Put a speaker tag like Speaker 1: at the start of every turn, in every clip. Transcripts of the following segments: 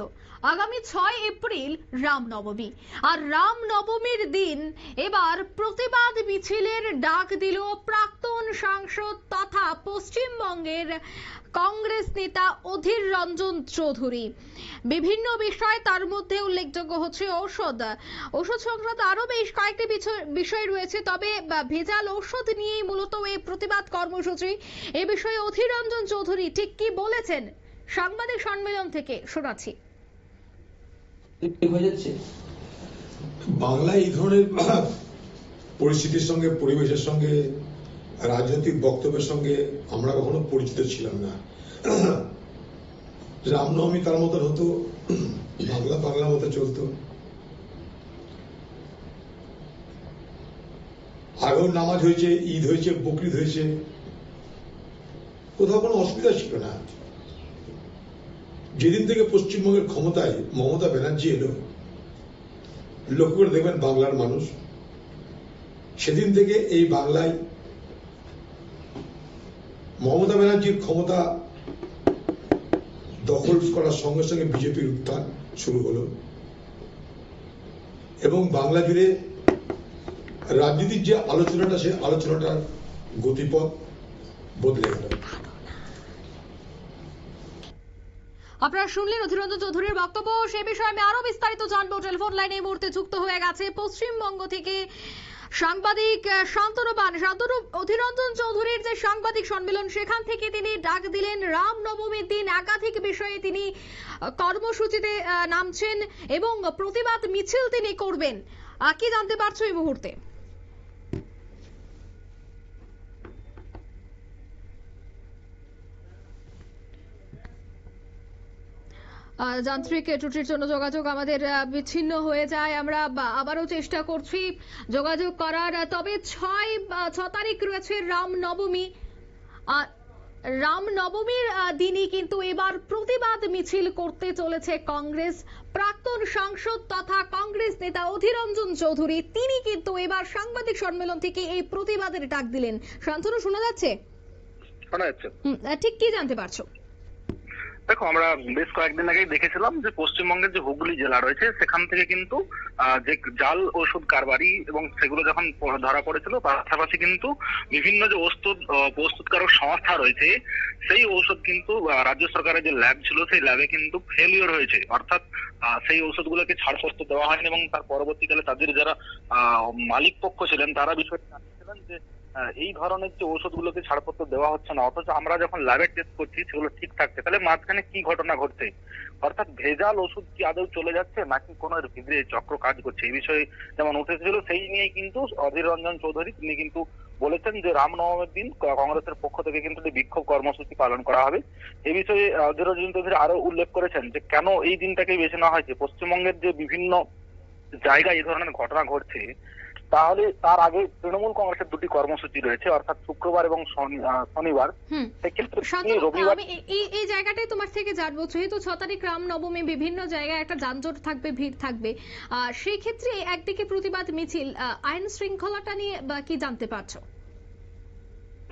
Speaker 1: তো আগামী 6 এপ্রিল রামনবমী আর রামনবমীর দিন এবার প্রতিবাদ মিছিলের ডাক দিল প্রাক্তন সাংসদ তথা পশ্চিমবঙ্গের কংগ্রেস নেতা অধীর রঞ্জন চৌধুরী। বিভিন্ন বিষয়, তার মধ্যে উল্লেখযোগ্য হচ্ছে ঔষধ সংক্রান্ত আরো বেশ কয়েকটি বিষয় রয়েছে। তবে ভেজাল ঔষধ নিয়েই মূলত এই প্রতিবাদ কর্মসূচি। এ বিষয়ে অধীর রঞ্জন চৌধুরী ঠিক কি বলেছেন সাংবাদিক সম্মেলন থেকে শোনাচ্ছি।
Speaker 2: বাংলা এই ধরনের পরিস্থিতির সঙ্গে, পরিবেশের সঙ্গে, রাজনৈতিক বক্তব্যের সঙ্গে আমরা কখনো পরিচিত ছিলাম না। রামনবমী তার মতন হতো, বাংলার মতো চলতো। আগেও নামাজ হয়েছে, ঈদ হয়েছে, বকরিদ হয়েছে, কোথাও কোনো অসুবিধা ছিল না। যেদিন থেকে পশ্চিমবঙ্গের ক্ষমতায় মমতা ব্যানার্জি এলো, লক্ষ্য করে দেখবেন বাংলার মানুষ, সেদিন থেকে এই বাংলায় মমতা ব্যানার্জির ক্ষমতা দখল করার সঙ্গে সঙ্গে বিজেপির উত্থান শুরু হলো এবং বাংলা জুড়ে রাজনীতির যে আলোচনাটা, সেই আলোচনাটার গতিপথ বদলে গেল।
Speaker 1: আপনারা শুনলেন অধীর রঞ্জন চৌধুরীর বক্তব্য। সে বিষয়ে আমি আরো বিস্তারিত জানবো। টেলিফোন লাইনে এই মুহূর্তে যুক্ত হয়ে গেছে পশ্চিমবঙ্গ থেকে সাংবাদিক শান্তনু। অধীর রঞ্জন চৌধুরীর যে সাংবাদিক সম্মেলন, সেখান থেকে তিনি ডাক দিলেন রামনবমীর দিন একাধিক বিষয়ে তিনি কর্মসূচিতে নামছেন এবং প্রতিবাদ মিছিল তিনি করবেন। কি জানতে পারছো এই মুহূর্তে? যান্ত্রিক ত্রুটির জন্য যোগাযোগ আমাদের বিচ্ছিন্ন হয়ে যায়। আমরা আবারও চেষ্টা করছি যোগাযোগ করার। তবে 6 তারিখ রয়েছে রামনবমী। রামনবমীর দিনই কিন্তু এবার প্রতিবাদ মিছিল করতে চলেছে কংগ্রেস। প্রাক্তন সাংসদ তথা কংগ্রেস নেতা অধীর রঞ্জন চৌধুরী তিনি কিন্তু এবার সাংবাদিক সম্মেলন থেকে এই প্রতিবাদের ডাক দিলেন। শান্তনু, শোনা যাচ্ছে? ঠিক কি জানতে পারছো?
Speaker 3: দেখো, আমরা বেশ কয়েকদিন আগেই দেখেছিলাম যে পশ্চিমবঙ্গের যে হুগলি জেলা রয়েছে, সেখান থেকে কিন্তু যে জাল ওষুধ কারবারি এবং সেগুলো যখন ধরা পড়েছিল, পাশাপাশি কিন্তু বিভিন্ন যে প্রস্তুতকারক সংস্থা রয়েছে, সেই ঔষধ কিন্তু রাজ্য সরকারের যে ল্যাব ছিল, সেই ল্যাবে কিন্তু ফেলিওর হয়েছে। অর্থাৎ সেই ঔষধগুলোকে ছাড়পত্র দেওয়া হয়নি এবং তার পরবর্তীকালে তাদের যারা মালিক পক্ষ ছিলেন তারা বিষয়টি জানিয়েছিলেন যে এই ধরনের যে ওষুধগুলোকে ছাড়পত্র দেওয়া হচ্ছে না, অথচ আমরা যখন ল্যাবে টেস্ট করছি সেগুলো ঠিক থাকছে। তাহলে মাঝখানে কি ঘটনা ঘটছে? অর্থাৎ ভেজাল ওষুধ কি আদৌ চলে যাচ্ছে নাকি কোনো ভিতরে চক্র কাজ করছে, এই বিষয়ে যেমন উঠেছিল, সেই নিয়ে কিন্তু অধীর রঞ্জন চৌধুরী তিনি কিন্তু বলেছেন যে রামনবমীর দিন কংগ্রেসের পক্ষ থেকে কিন্তু বিক্ষোভ কর্মসূচি পালন করা হবে। এই বিষয়ে অধীর রঞ্জন চৌধুরী আরো উল্লেখ করেছেন যে কেন এই দিনটাকেই বেছে নেওয়া হয়েছে। পশ্চিমবঙ্গের যে বিভিন্ন জায়গায় এই ধরনের ঘটনা ঘটছে, তাহলে তার আগে তৃণমূল কংগ্রেসের দুটি কর্মসূচি রয়েছে, অর্থাৎ শুক্রবার এবং শনিবার।
Speaker 1: রবিবার এই জায়গাটাই তোমার থেকে জানবো, যেহেতু 6 তারিখ রামনবমী, বিভিন্ন জায়গায় একটা যানজট থাকবে, ভিড় থাকবে, সেই ক্ষেত্রে একদিকে প্রতিবাদ মিছিল, আইন শৃঙ্খলাটা নিয়ে কি জানতে পারছো?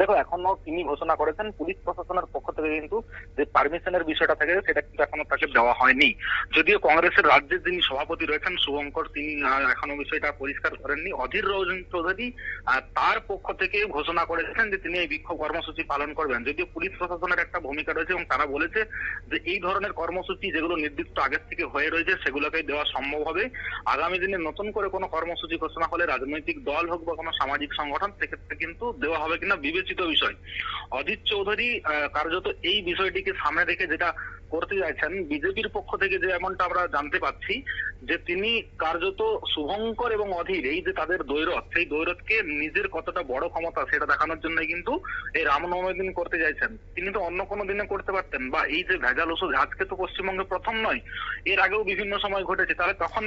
Speaker 3: দেখো, এখনো তিনি ঘোষণা করেছেন পুলিশ প্রশাসনের পক্ষ থেকে কিন্তু যে পারমিশনের বিষয়টা থাকে সেটা কিন্তু এখনো তাকে দেওয়া হয়নি। যদিও কংগ্রেসের রাজ্যের যিনি সভাপতি রয়েছেন শুভঙ্কর, তিনি এখনো বিষয়টা পরিষ্কার করেননি। অধীর রঞ্জন চৌধুরী তার পক্ষ থেকে ঘোষণা করেছেন যে তিনি এই বিক্ষোভ কর্মসূচি পালন করবেন। যদিও পুলিশ প্রশাসনের একটা ভূমিকা রয়েছে এবং তারা বলেছে যে এই ধরনের কর্মসূচি যেগুলো নির্দিষ্ট আগের থেকে হয়ে রয়েছে সেগুলোকে দেওয়া সম্ভব হবে। আগামী দিনে নতুন করে কোনো কর্মসূচি ঘোষণা হলে রাজনৈতিক দল হোক বা কোনো সামাজিক সংগঠন, সেক্ষেত্রে কিন্তু দেওয়া হবে কিনা বিবেচিত বিষয়। অধীর চৌধুরী কার্যত এই বিষয়টিকে সামনে রেখে যেটা করতে চাইছেন, বিজেপির পক্ষ থেকে যে এমনটা আমরা জানতে পাচ্ছি যে তিনি কার্যত শুভঙ্কর এবং অধীর, এই যে তাদের দ্বৈরথ, সেই দ্বৈরথকে নিজের কতটা বড় ক্ষমতা সেটা দেখানোর জন্য কিন্তু এই রামনবমীর দিন করতে চাইছেন। তিনি তো অন্য কোনো দিনে করতে পারতেন। বা এই যে ভেজাল ওষুধ আজকে তো পশ্চিমবঙ্গে প্রথম নয়, এর আগেও বিভিন্ন সময় ঘটেছে। তাহলে তখন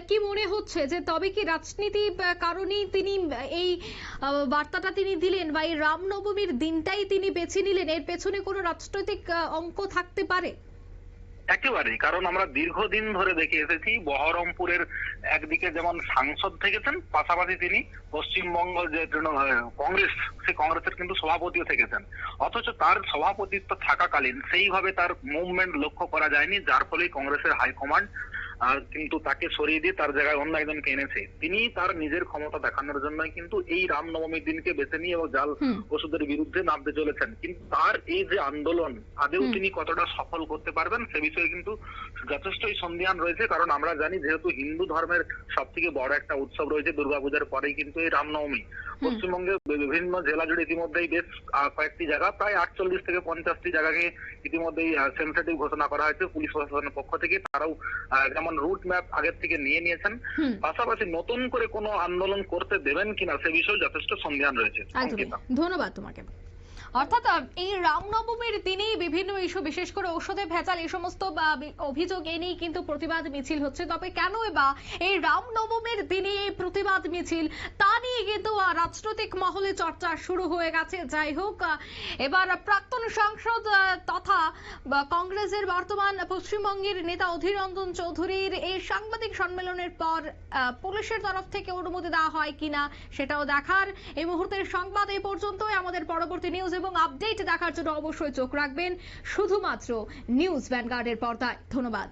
Speaker 1: কি মনে হচ্ছে যে তবে কি রাজনীতি কারণেই তিনি এই বার্তাটা তিনি দিলেন বা এই রামনবমীর দিনটাই তিনি বেছে নিলেন? এর পেছনে কোনো রাজনৈতিক অঙ্ক থাকতে পারে?
Speaker 3: একেবারেই, কারণ আমরা দীর্ঘদিন ধরে দেখে এসেছি বহরমপুরের একদিকে যেমন সাংসদ থেকেছেন, পাশাপাশি তিনি পশ্চিমবঙ্গ যে কংগ্রেস, সেই কংগ্রেসের কিন্তু সভাপতিও থেকেছেন। অথচ তার সভাপতিত্ব থাকাকালীন সেইভাবে তার মুভমেন্ট লক্ষ্য করা যায়নি, যার ফলে কংগ্রেসের হাইকমান্ড কিন্তু তাকে সরিয়ে দিয়ে তার জায়গায় অন্য একজনকে এনেছে। তিনি তার নিজের ক্ষমতা দেখানোর জন্যই কিন্তু এই রামনবমীর দিনকে বেছে নিয়ে এবং জাল ওষুধের বিরুদ্ধে নামতে চলেছেন। কিন্তু তার এই যে আন্দোলন আদেও তিনি কতটা সফল করতে পারবেন সে বিষয়ে কিন্তু যথেষ্টই সন্দিহান রয়েছে। কারণ আমরা জানি যেহেতু হিন্দু ধর্মের সব থেকে বড় একটা উৎসব রয়েছে দুর্গাপূজার পরেই কিন্তু এই রামনবমী। পশ্চিমবঙ্গের বিভিন্ন জেলা জুড়ে ইতিমধ্যেই বেশ কয়েকটি জায়গা, প্রায় 48 থেকে 50টি জায়গাকে ইতিমধ্যেই সেন্সিটিভ ঘোষণা করা হয়েছে পুলিশ প্রশাসনের পক্ষ থেকে। তারাও যেমন রুট ম্যাপ আগের থেকে নিয়ে নিয়েছেন। পাশাপাশি নতুন করে কোনো আন্দোলন করতে দেবেন কিনা সে বিষয়ে যথেষ্ট সন্দিহান রয়েছে।
Speaker 1: ধন্যবাদ তোমাকে। অর্থাৎ এই রামনবমীর দিনেই বিভিন্ন ইস্যু, বিশেষ করে ঔষধে ভেজাল, এই সমস্ত অভিযোগ এনেই কিন্তু প্রতিবাদ মিছিল হচ্ছে। তবে কেন বা এই রামনবমীর দিনে এই প্রতিবাদ মিছিল, তা নিয়ে কিন্তু রাজনৈতিক মহলে চর্চা শুরু হয়ে গেছে। যাই হোক, এবার প্রাক্তন সাংসদ তথা কংগ্রেসের বর্তমান পশ্চিমবঙ্গের নেতা অধীর রঞ্জন চৌধুরীর এই সাংবাদিক সম্মেলনের পর পুলিশের তরফ থেকে অনুমতি দেওয়া হয় কিনা সেটাও দেখার। এই মুহূর্তের সংবাদ এই পর্যন্তই। আমাদের পরবর্তী নিউজ এবং আপডেট দেখার জন্য অবশ্যই চোখ রাখবেন শুধুমাত্র নিউজ ভ্যানগার্ডের পর্দায়। ধন্যবাদ।